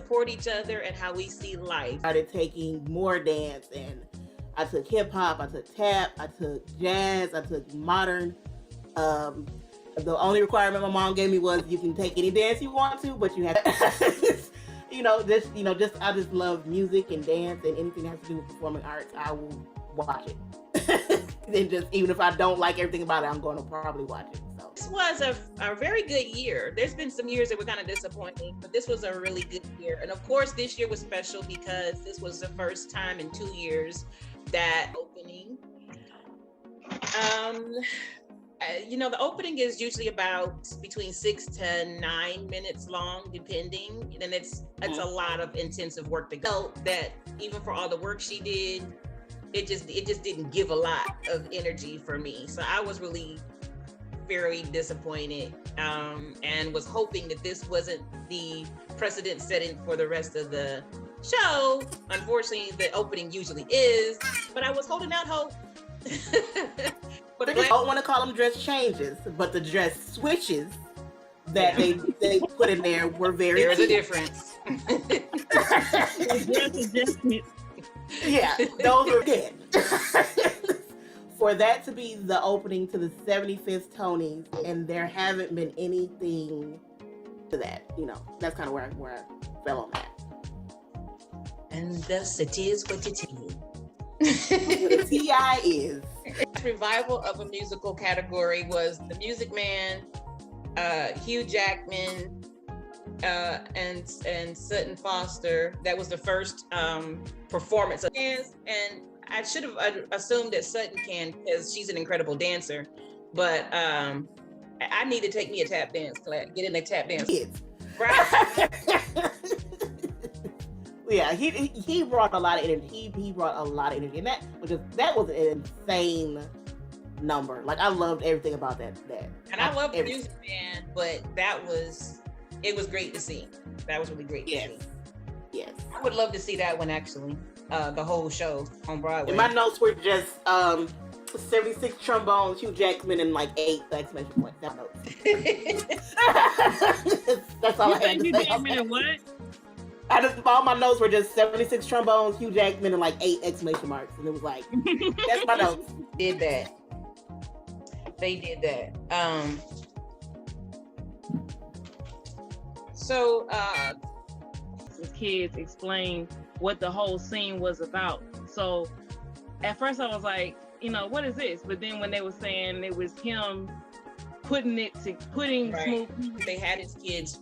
support each other and how we see life. I started taking more dance, and I took hip hop, I took tap, I took jazz, I took modern. The only requirement my mom gave me was you can take any dance you want to, but you have to, I just love music and dance, and anything that has to do with performing arts, I will watch it. And just, even if I don't like everything about it, I'm going to probably watch it. So this was a very good year. There's been some years that were kind of disappointing, but this was a really good year. And of course, this year was special because this was the first time in 2 years that opening. The opening is usually about between 6 to 9 minutes long, depending. And it's a lot of intensive work to go. That even for all the work she did, it just didn't give a lot of energy for me. So I was really very disappointed, and was hoping that this wasn't the precedent setting for the rest of the show. Unfortunately, the opening usually is, but I was holding out hope. But I don't want to call them dress changes, but the dress switches that they put in there were very There's a difference. Dress adjustments. Yeah, those were good. For that to be the opening to the 75th Tonys, and there haven't been anything to that, that's kind of where I fell on that. And thus it is what it is. The TI is. Revival of a musical category was The Music Man, Hugh Jackman, and Sutton Foster. That was the first performance of dance, and I should have assumed that Sutton can, because she's an incredible dancer. But I need to take me a tap dance class. Get in a tap dance. Right. Yeah, he brought a lot of energy. He brought a lot of energy, and that was an insane number. Like, I loved everything about that. And I love The Music Man, but it was great to see. That was really great to see. Yes. I would love to see that one, actually. The whole show on Broadway. And my notes were just 76 trombones, Hugh Jackman, and like 8 exclamation points. That notes. That's all I had to say. Hugh Jackman and what? All my notes were just 76 trombones, Hugh Jackman, and like 8 exclamation marks. And it was like, that's my notes. They did that. So the kids explained what the whole scene was about. So at first I was like, what is this? But then when they were saying it was him putting right. Smooth. They had his kids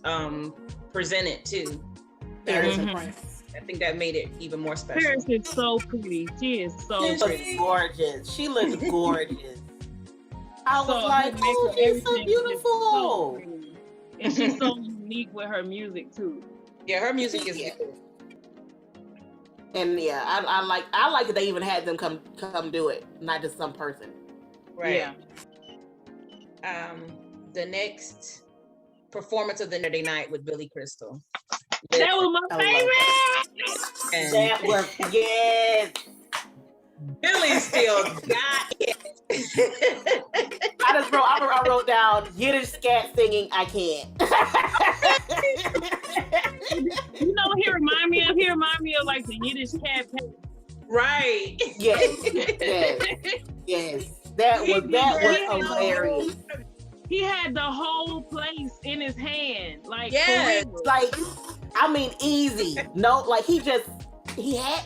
present it too. I think that made it even more special. Paris is so pretty. She is so pretty. Gorgeous. She looks gorgeous. I was So like, oh, she's so everything is beautiful. so pretty. And she's so unique with her music too. Yeah, her music is good. And yeah, I like that they even had them come do it, not just some person. Right. Yeah. The next performance of the Saturday night with Billy Crystal. That was my favorite. And That was, yes. Billy still got it. I wrote down Yiddish scat singing. I can't. You know what he remind me of? He remind me of like the Yiddish cat. Right. Yes. That was hilarious. He had the whole place in his hand. Like, yes. for real. Like, I mean, easy. No, like he had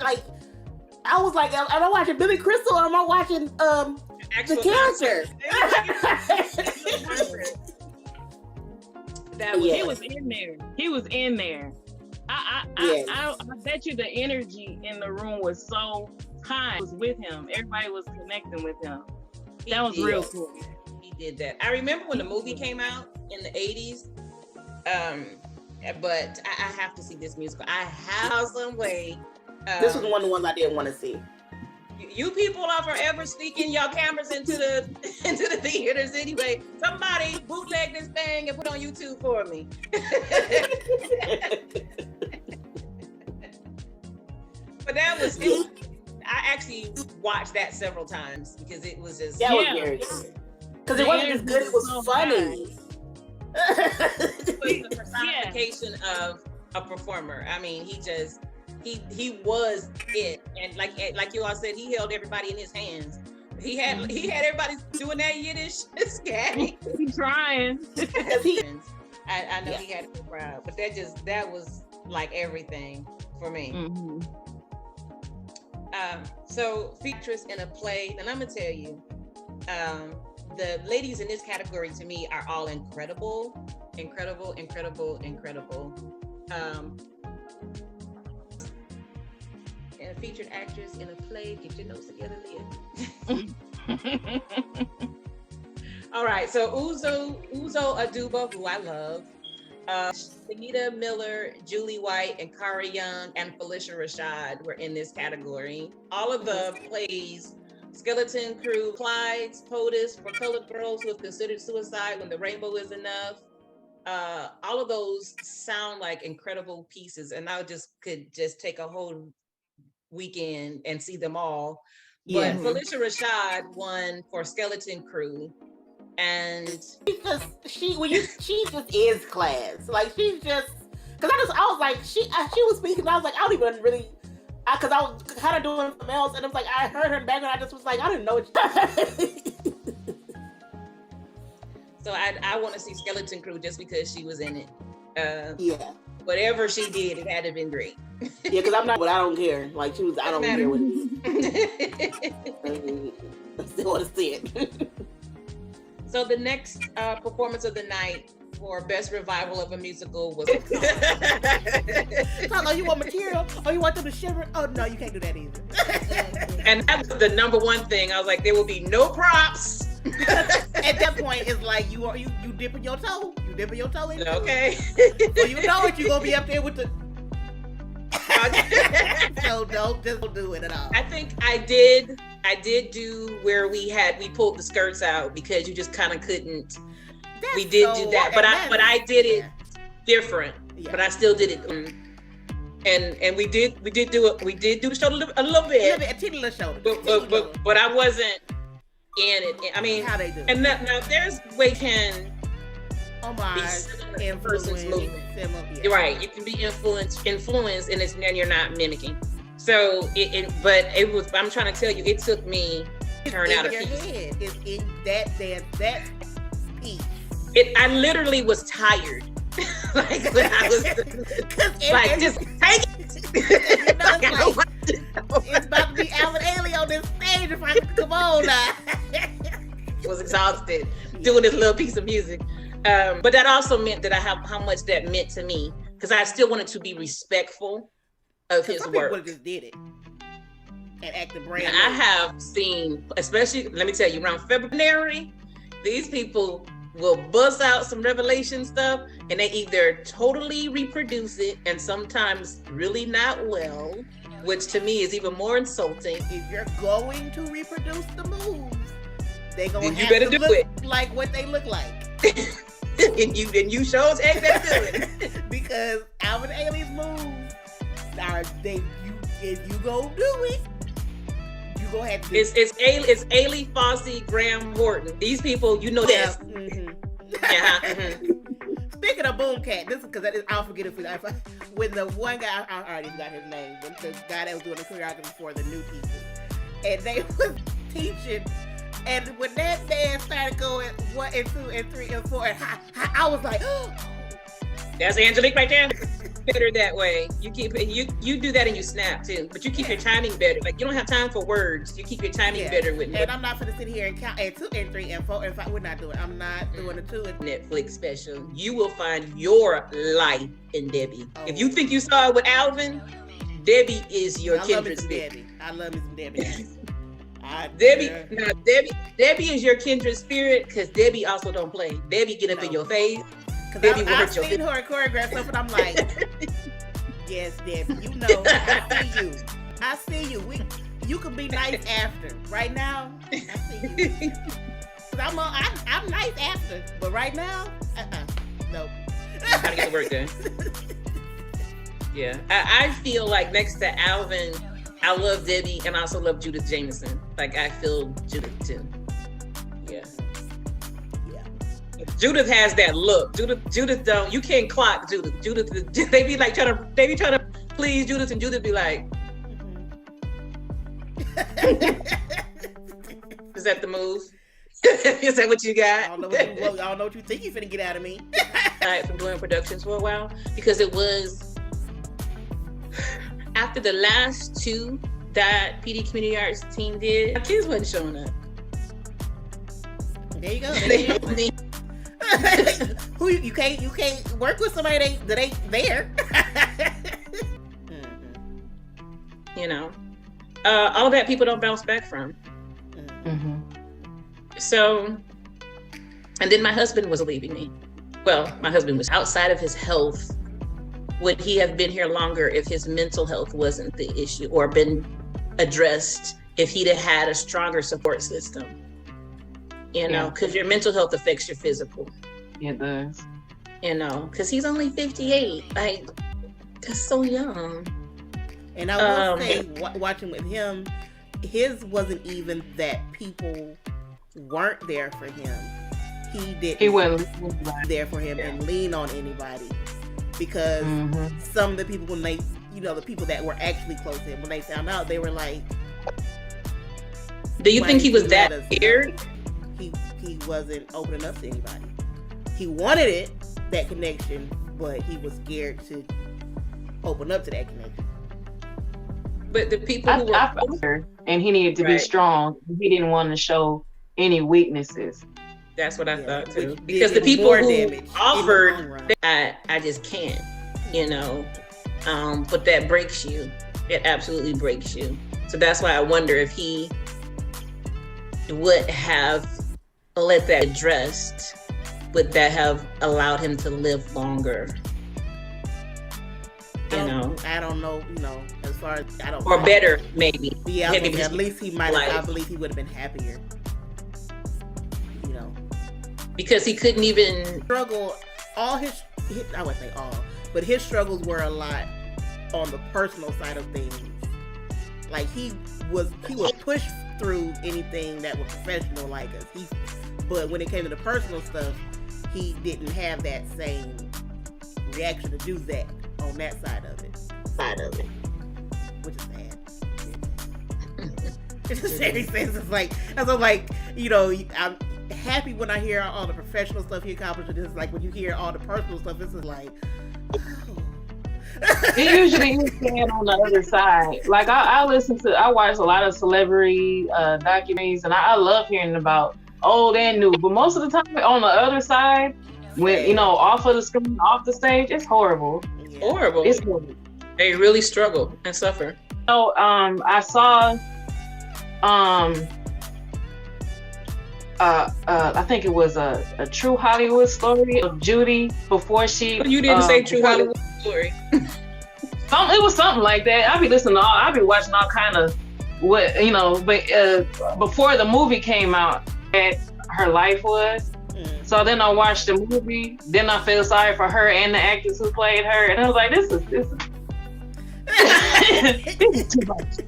like, I was like, am I watching Billy Crystal or am I watching the character? He was in there. He was in there. I bet you the energy in the room was so high. It was with him. Everybody was connecting with him. That was real cool. He did that. I remember when the movie came out in the 80s. But I have to see this musical. I have some way. This was one of the ones I didn't want to see. You people are forever sneaking your cameras into the theaters anyway. Somebody bootleg this thing and put it on YouTube for me. But that was it. I actually watched that several times because it was just was very good. Because it wasn't just good, it was funny. The personification of a performer. I mean, he was it, and like you all said, he held everybody in his hands. He had everybody doing that Yiddish scat. He's trying. I know he had a crowd, but that was like everything for me. Mm-hmm. So features in a play, and I'm gonna tell you, the ladies in this category to me are all incredible. And a featured actress in a play. Get your notes together, Leah. All right, so Uzo Aduba, who I love, Anita Miller, Julie White, and Kara Young, and Felicia Rashad were in this category. All of the plays, Skeleton Crew, Clyde's, POTUS, For Colored Girls Who Have Considered Suicide When the Rainbow Is Enough, all of those sound like incredible pieces, and I could just take a whole weekend and see them all. But Felicia Rashad won for Skeleton Crew, and she just is class. Like she's just, because I was like she was speaking. I was like, I don't even really, because I was kind of doing something else, and I was like, I heard her in the background. I just was like, I didn't know it. So I want to see Skeleton Crew just because she was in it. Yeah. Whatever she did, it had to have been great. Yeah, because I'm not, but I don't care. Like she was, I don't care what it is. I still want to see it. So the next performance of the night for Best Revival of a Musical was... Oh, you want material? Oh, you want them to shiver? Oh, no, you can't do that either. And that was the number one thing. I was like, there will be no props. At that point, it's like you dipping your toe. You dipping your toe in. Okay. So you know it. You're going to be up there with the... So don't do it at all. I think I did do where we pulled the skirts out because you just kind of couldn't. We did do that, but I did it different. Yeah. But I still did it, and we did do the show a little bit, a teeny little show, but I wasn't in it. I mean, how they do? And now there's way can be person's movement. Yeah. Right, you can be influenced, and you're not mimicking. So but it was. I'm trying to tell you, it took me to turn out a piece. It's in that piece. I literally was tired. Like when I was like, just take it. It's about to be Alvin Ailey on this stage. If I come on now. Was exhausted doing this little piece of music. But that also meant that how much that meant to me, because I still wanted to be respectful of his work. People just did it and acted brand new. I have seen, especially, let me tell you, around February, these people will bust out some Revelation stuff, and they either totally reproduce it, and sometimes really not well, which to me is even more insulting. If you're going to reproduce the moves, they're going to have to look it like what they look like. and you shows ain't that good. Because Alvin Ailey's moves are if you go do it, you go have to. It's Ailey, Fossey, Graham Horton. These people, you know this. Mm-hmm. Yeah. Mm-hmm. Speaking of Boom Cat, this is because I'll forget it when the one guy, I already got his name, but the guy that was doing the choreography for the new pieces, and they was teaching. And when that man started going 1 and 2 and 3 and 4, and I was like, oh. That's Angelique right there. Better that way. You keep you do that and you snap too, but you keep your timing better. Like you don't have time for words. You keep your timing better with. And I'm not gonna sit here and count and 2 and 3 and 4 and 5. We're not doing. I'm not doing the 2 and Netflix special. You will find your life in Debbie. Oh. If you think you saw it with Alvin, Debbie is your kindred spirit. I love me some Debbie. Debbie is your kindred spirit, because Debbie also don't play. Debbie get up in your face. Because I've seen her choreograph stuff, and I'm like, yes, Debbie, you know, I see you. You can be nice after. Right now, I see you. I'm nice after, but right now, nope. Gotta get the work done. Yeah, I feel like next to Alvin, I love Debbie, and I also love Judith Jameson. Like I feel Judith too. Yeah. Judith has that look. Judith don't. You can't clock Judith. Judith, they be trying to please Judith, and Judith be like, is that the move? Is that what you got? I don't know what you think you're finna get out of me. From doing productions for a while, because it was after the last two that PD Community Arts team did, my kids wasn't showing up. There you go. Who you can't work with somebody that ain't there. You know, all that people don't bounce back from. Mm-hmm. So, and then my husband was leaving me. Well, my husband was outside of his health. Would he have been here longer if his mental health wasn't the issue or been addressed, if he'd have had a stronger support system? You know, because your mental health affects your physical. It does. You know, because he's only 58. Like, that's so young. And I will say, watching with him, his wasn't even that people weren't there for him. He wasn't there for him and lean on anybody, because some of the people, when they, you know, the people that were actually close to him, when they found out, they were like, do you think he was that scared? He wasn't opening up to anybody. He wanted it, that connection, but he was scared to open up to that connection. But the people who were and he needed to be strong. He didn't want to show any weaknesses. That's what I thought too. Because the people who offered, I just can't, you know. But that breaks you. It absolutely breaks you. So that's why I wonder if he would have let that addressed, would that have allowed him to live longer? You know, I don't know. You know, as far as I don't. Or better, maybe. Yeah, at least he might have. I believe he would have been happier. You know, because he couldn't even struggle. All his I wouldn't say all, but his struggles were a lot on the personal side of things. Like he would push through anything that was professional like us. But when it came to the personal stuff, he didn't have that same reaction to do that on that side of it. Which is sad. It's just very sense. It's like, I'm like, you know, I'm happy when I hear all the professional stuff he accomplished. It's like when you hear all the personal stuff, this is like, oh. It usually is sad on the other side. Like I watch a lot of celebrity documentaries, and I love hearing about old and new. But most of the time, on the other side, when you know, off of the screen, off the stage, it's horrible. Yeah. Horrible. It's horrible. They really struggle and suffer. So I saw I think it was a true Hollywood story of Judy before she. You didn't say true Hollywood story. It was something like that. I be watching all kind of what, you know, but before the movie came out, that her life was. So then I watched the movie. Then I feel sorry for her and the actors who played her, and I was like, this is this is too much.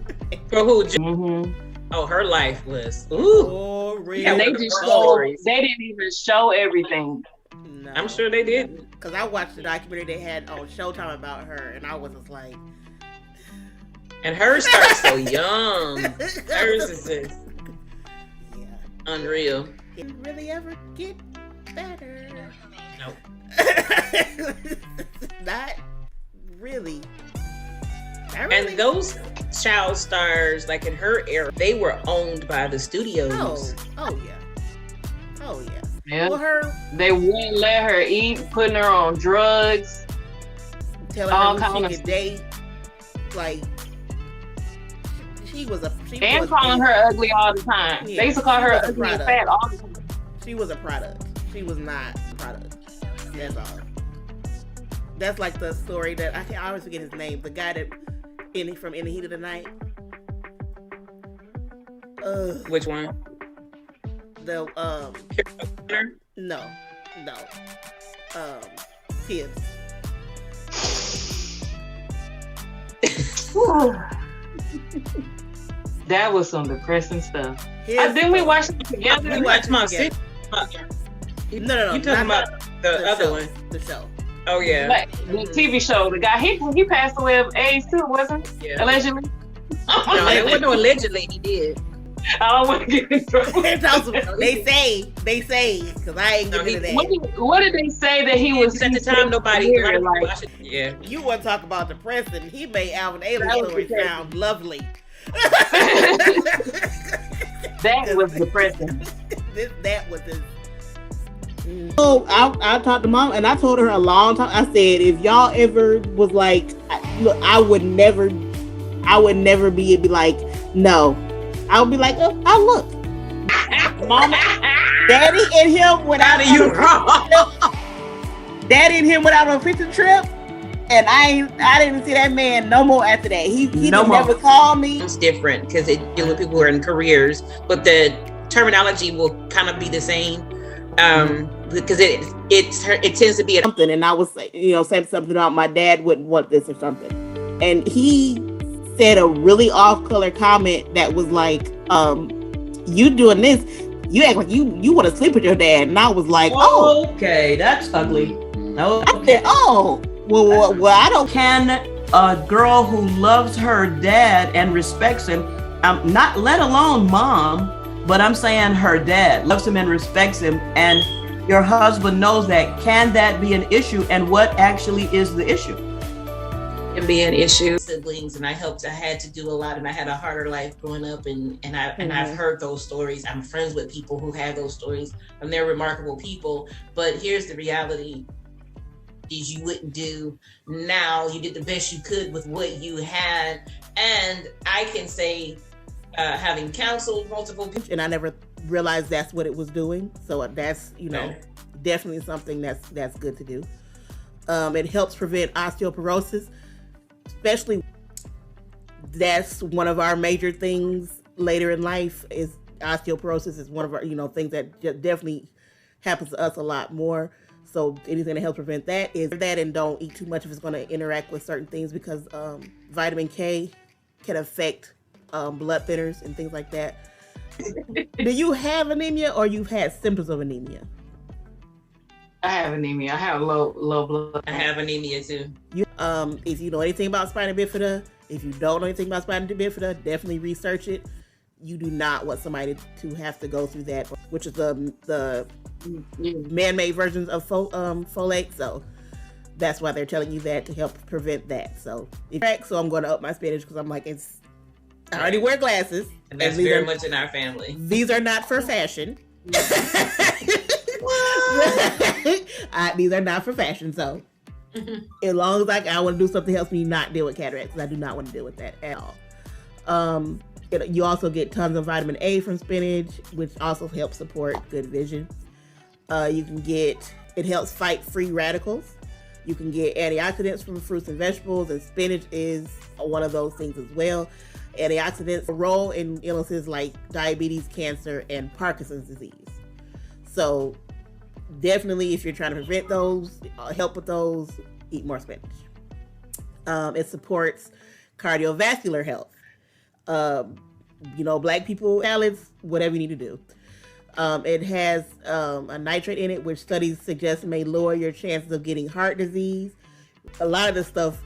For who? Mm-hmm. Oh, her life was. Ooh. And they didn't even show everything. No. I'm sure they didn't. Because I watched the documentary they had on Showtime about her, and I was just like. And hers starts so young. Hers is just unreal. It really ever get better? Nope. Not really. And those child stars, like in her era, they were owned by the studios. Oh yeah. Yeah. Well, they wouldn't let her eat, putting her on drugs, telling all her kind she of could date. Like she was calling her ugly all the time. Yeah, they used to call her ugly and fat all the time. She was a product. She was not a product. That's all. That's like the story that I always forget his name. The guy that from In the Heat of the Night. Which one? The no. Tibbs. That was some depressing stuff. Didn't we watch it together? We watched my sister. No. You talking about the other show, one? The show. Oh yeah. Like, the TV show. The guy he passed away of AIDS too, wasn't he? Yeah. Allegedly. No, it wasn't allegedly. He did. I don't want to get in trouble. They say, because I ain't getting into that. What did they say that he was? At the time, nobody. Like, yeah. You want to talk about depressing? He made Alvin Ailey's story sound lovely. That was depressing. That was his. So I talked to mom and I told her a long time. I said, if y'all ever was like, look, I would never be like, no. I would be like, oh look, mama, daddy and him went out. Daddy and him went out on a fishing trip, and I didn't see that man no more after that. He never called me. It's different because it deal with people who are in careers, but the terminology will kind of be the same. Because it tends to be something, and I was saying something about my dad wouldn't want this or something, and he said a really off-color comment that was like, you doing this, you act like you want to sleep with your dad, and I was like, oh, okay, that's ugly. No, I said, oh, well, I don't. Can a girl who loves her dad and respects him, not let alone mom, but I'm saying her dad loves him and respects him, and your husband knows that, can that be an issue, and what actually is the issue? Can be an issue. Siblings, and I had to do a lot, and I had a harder life growing up, and I've heard those stories. I'm friends with people who have those stories, and they're remarkable people. But here's the reality: is you wouldn't do now. You did the best you could with what you had, and I can say, having counseled multiple people, and I never realized that's what it was doing. So that's definitely something that's good to do. It helps prevent osteoporosis. Especially, that's one of our major things later in life. Is osteoporosis is one of our things that definitely happens to us a lot more. So anything that helps prevent that is that, and don't eat too much if it's going to interact with certain things, because vitamin K can affect blood thinners and things like that. Do you have anemia, or you've had symptoms of anemia? I have anemia. I have low blood. I have anemia too. If you know anything about spina bifida, if you don't know anything about spina bifida, definitely research it. You do not want somebody to have to go through that, which is the man-made versions of folate. So that's why they're telling you that, to help prevent that. So I'm going to up my spinach, because I'm like, I already wear glasses. And that's very much in our family. These are not for fashion. These are not for fashion. So as long as I want to do something else, me not deal with cataracts, because I do not want to deal with that at all. You also get tons of vitamin A from spinach, which also helps support good vision. It helps fight free radicals. You can get antioxidants from fruits and vegetables, and spinach is one of those things as well. Antioxidants have a role in illnesses like diabetes, cancer, and Parkinson's disease. So definitely, if you're trying to prevent those, help with those, eat more spinach. It supports cardiovascular health. Black people, salads, whatever you need to do. It has a nitrate in it, which studies suggest may lower your chances of getting heart disease. A lot of this stuff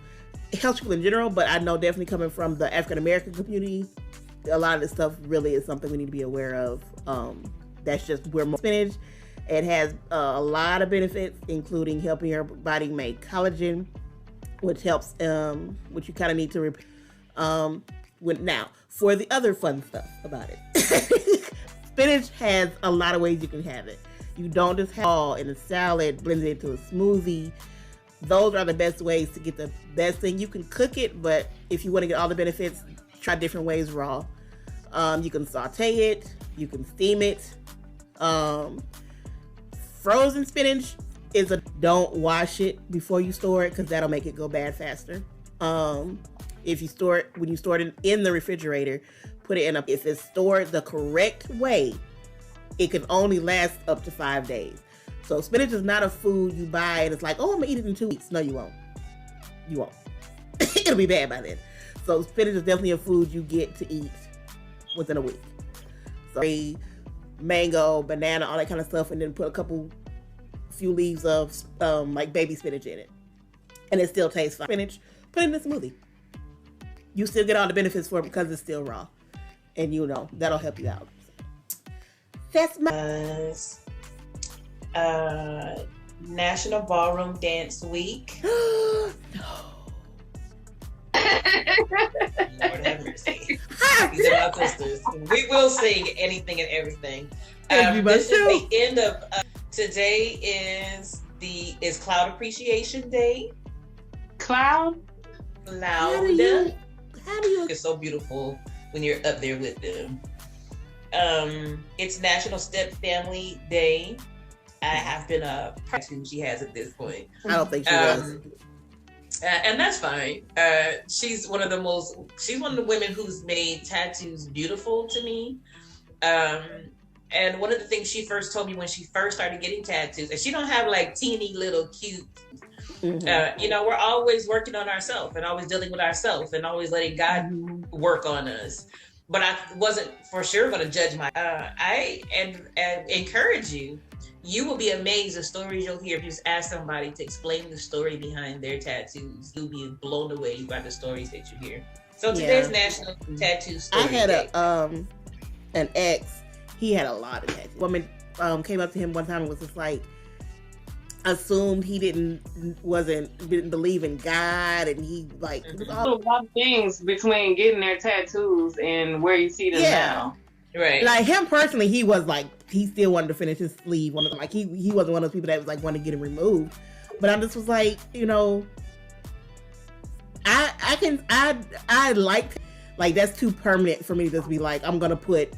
helps people in general, but I know definitely coming from the African American community, a lot of this stuff really is something we need to be aware of. That's just where more spinach. It has a lot of benefits, including helping your body make collagen, which helps, which you kind of need to now, for the other fun stuff about it. Spinach has a lot of ways you can have it. You don't just have it all in a salad, blend it into a smoothie. Those are the best ways to get the best thing. You can cook it, but if you want to get all the benefits, try different ways raw. You can saute it, you can steam it. Frozen spinach don't wash it before you store it, because that'll make it go bad faster. When you store it in the refrigerator, put it if it's stored the correct way, it can only last up to 5 days. So spinach is not a food you buy and it's like, oh, I'm gonna eat it in 2 weeks. No, you won't. It'll be bad by then. So spinach is definitely a food you get to eat within a week. So mango, banana, all that kind of stuff, and then put a couple few leaves of like baby spinach in it, and it still tastes fine. Spinach, put it in the smoothie. You still get all the benefits for it because it's still raw, and you know that'll help you out. That's my National Ballroom Dance Week. no. Lord have mercy. These are my sisters. We will sing anything and everything. This is the end of today. Is Cloud Appreciation Day. Cloud. How do you? It's so beautiful when you're up there with them. It's National Step Family Day. I have been she has at this point. I don't think she does. And that's fine. She's one of the women who's made tattoos beautiful to me. And one of the things she first told me when she first started getting tattoos, and she don't have like teeny little cute, you know, we're always working on ourselves and always dealing with ourselves and always letting God work on us. But I wasn't for sure going to judge I encourage you. You will be amazed the stories you'll hear if you just ask somebody to explain the story behind their tattoos. You'll be blown away by the stories that you hear. So today's National Tattoo Story I had Day. An ex. He had a lot of tattoos. Woman came up to him one time and was just like, assumed he didn't believe in God, and he like it was all a lot of things between getting their tattoos and where you see them now. Right. Like him personally, he was like he still wanted to finish his sleeve. One of them, like he wasn't one of those people that was like wanting to get it removed. But I just was like, you know, I like that's too permanent for me to just be like I'm gonna put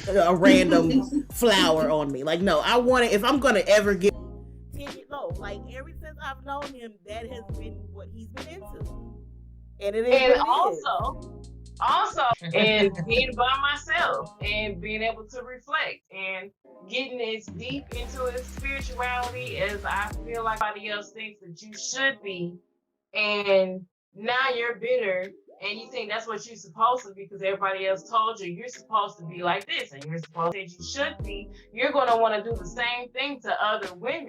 a random flower on me. Like no, I want it if I'm gonna ever get. Like ever since I've known him, that has been what he's been into, and it is. And also, and being by myself and being able to reflect and getting as deep into his spirituality as I feel like everybody else thinks that you should be, and now you're bitter and you think that's what you're supposed to be because everybody else told you you're supposed to be like this and you're supposed to you should be. You're going to want to do the same thing to other women.